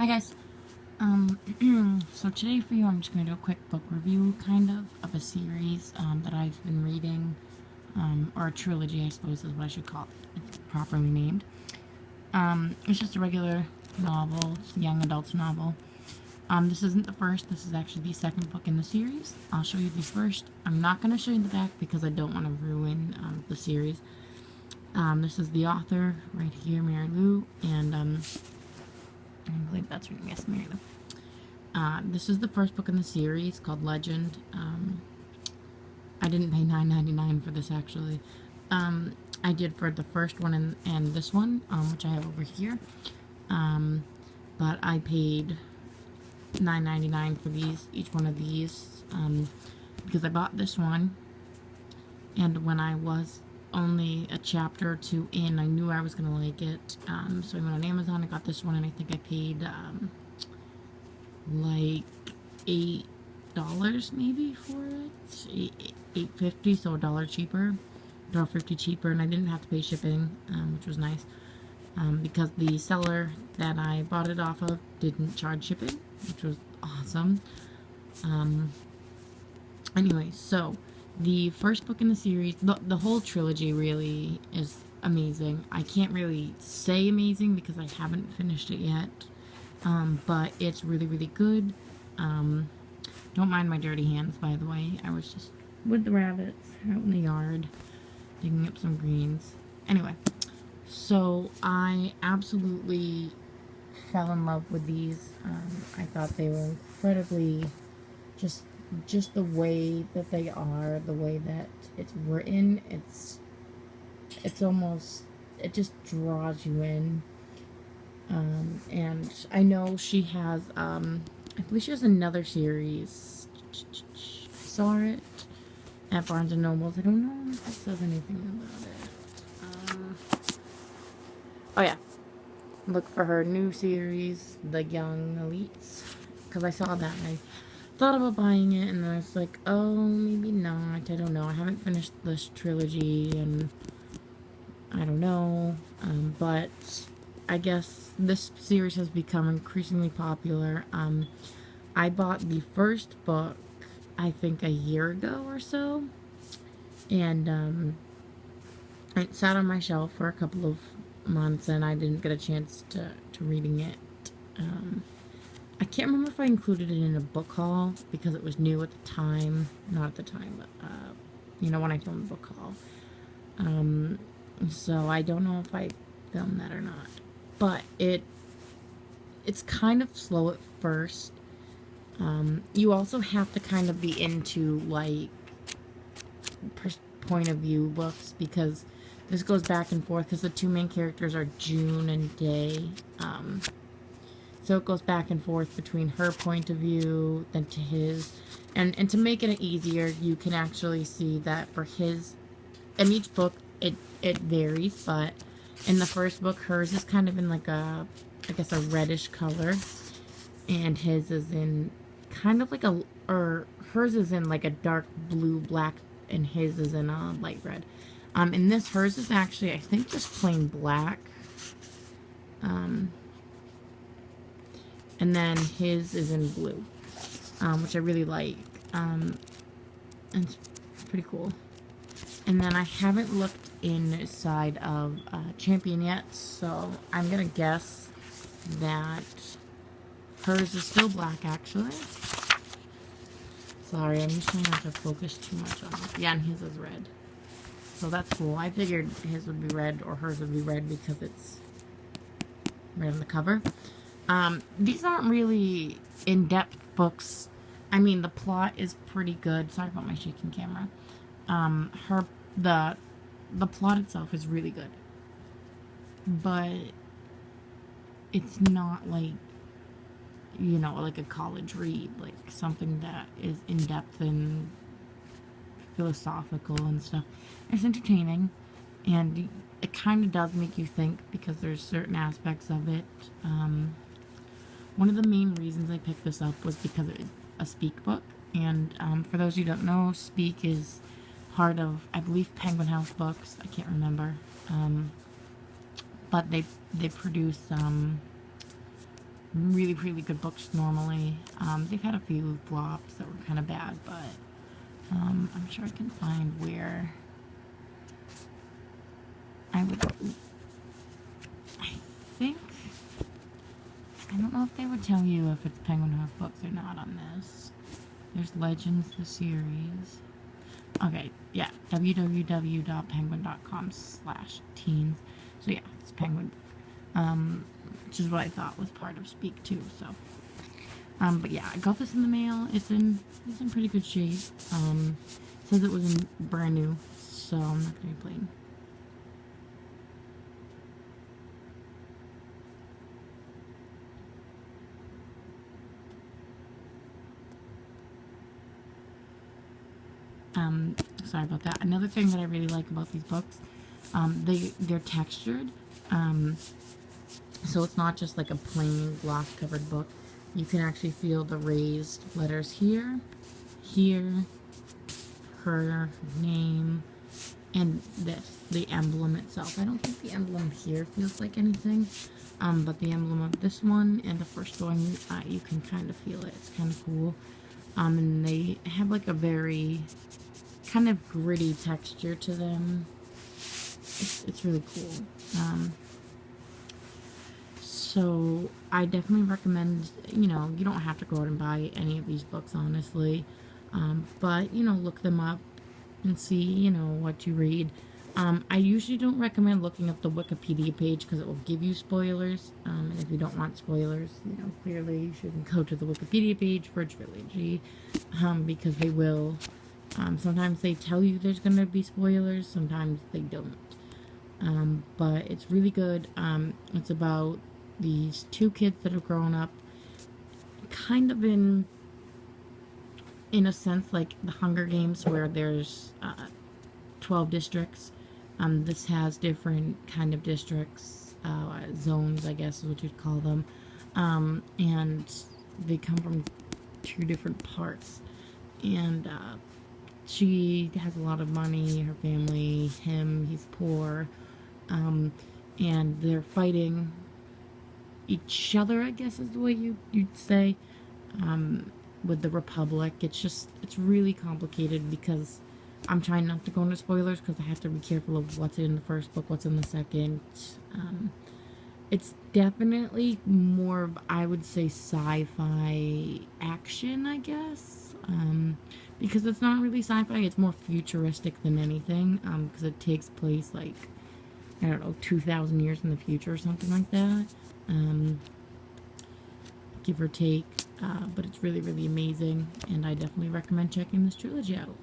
Hi guys. So today for you, I'm just going to do a quick book review, kind of a series, that I've been reading, or a trilogy, I suppose is what I should call it. It's properly named. It's just a regular novel, young adult novel. This isn't the first, this is actually the second book in the series. I'll show you the first. I'm not going to show you the back because I don't want to ruin, the series. This is the author, right here, Mary Lou, and, I believe that's her name, yes, Mary Lou. This is the first book in the series called Legend. I didn't pay $9.99 for this actually. I did for the first one and this one, which I have over here. But I paid $9.99 for each one of these, because I bought this one, and when I was only a chapter or two in, I knew I was gonna like it. So I went on Amazon, I got this one, and I think I paid, like $8 maybe for it. $8.50, so $1 cheaper, $1.50 cheaper, and I didn't have to pay shipping, which was nice, because the seller that I bought it off of didn't charge shipping, which was awesome. Anyway, so the first book in the series, the whole trilogy really is amazing. I can't really say amazing because I haven't finished it yet. But it's really, really good. Don't mind my dirty hands, by the way. I was just with the rabbits out in the yard, digging up some greens. Anyway, so I absolutely fell in love with these. I thought they were incredibly, just the way that they are, the way that it's written, it's almost, it just draws you in. And I know she has, I believe she has another series. I saw it at Barnes & Nobles. I don't know if it says anything about it. Oh yeah. Look for her new series, The Young Elites. Because I saw that and I thought about buying it, and then I was like, oh, maybe not. I don't know. I haven't finished this trilogy, and I don't know. But I guess this series has become increasingly popular. I bought the first book, I think, a year ago or so, and it sat on my shelf for a couple of months, and I didn't get a chance to reading it. I can't remember if I included it in a book haul because it was new at the time. Not at the time, but when I filmed the book haul. So I don't know if I filmed that or not. But it's kind of slow at first. You also have to kind of be into, like, point of view books, because this goes back and forth, because the two main characters are June and Day. So it goes back and forth between her point of view, then to his. And to make it easier, you can actually see that for his, in each book, it varies, but in the first book, hers is kind of in like a, I guess, a reddish color, and his is in kind of like a, or hers is in like a dark blue, black, and his is in a light red. In this, hers is actually, I think, just plain black, and then his is in blue, which I really like, and it's pretty cool. And then I haven't looked inside of Champion yet, so I'm gonna guess that hers is still black, actually. Sorry, I'm just trying not to focus too much on it. Yeah, and his is red. So that's cool. I figured his would be red or hers would be red because it's red on the cover. These aren't really in-depth books. I mean, the plot is pretty good. Sorry about my shaking camera. The plot itself is really good, but it's not like, like a college read, like something that is in-depth and philosophical and stuff. It's entertaining, and it kind of does make you think, because there's certain aspects of it. One of the main reasons I picked this up was because it was a Speak book, and for those who don't know, Speak is part of, I believe, Penguin House Books. I can't remember. But they produce really, really good books normally. They've had a few flops that were kind of bad, but I'm sure I can find where I would. I think. I don't know if they would tell you if it's Penguin House Books or not on this. There's Legends, the series. Okay, yeah, www.penguin.com/teens. So yeah, it's Penguin. Which is what I thought was part of Speak too. So, but yeah, I got this in the mail. It's in pretty good shape. Says it was brand new, so I'm not gonna be playing. Sorry about that. Another thing that I really like about these books, they're textured. So it's not just like a plain gloss covered book. You can actually feel the raised letters here, her name, and the emblem itself. I don't think the emblem here feels like anything, but the emblem of this one and the first one, you can kind of feel it. It's kind of cool. And they have like a very kind of gritty texture to them. It's really cool. So I definitely recommend, you don't have to go out and buy any of these books, honestly. But, look them up and see, what you read. I usually don't recommend looking up the Wikipedia page because it will give you spoilers. And if you don't want spoilers, clearly you shouldn't go to the Wikipedia page for a trilogy, because they will. Sometimes they tell you there's going to be spoilers, sometimes they don't. But it's really good. It's about these two kids that have grown up kind of in a sense like the Hunger Games, where there's 12 districts. This has different kind of districts, zones, I guess is what you'd call them. And they come from two different parts. And she has a lot of money, her family, he's poor. And they're fighting each other, I guess is the way you'd say, with the Republic. It's really complicated because I'm trying not to go into spoilers because I have to be careful of what's in the first book, what's in the second. It's definitely more of, I would say, sci-fi action, I guess, because it's not really sci-fi, it's more futuristic than anything, because it takes place like, I don't know, 2,000 years in the future or something like that, give or take, but it's really, really amazing, and I definitely recommend checking this trilogy out.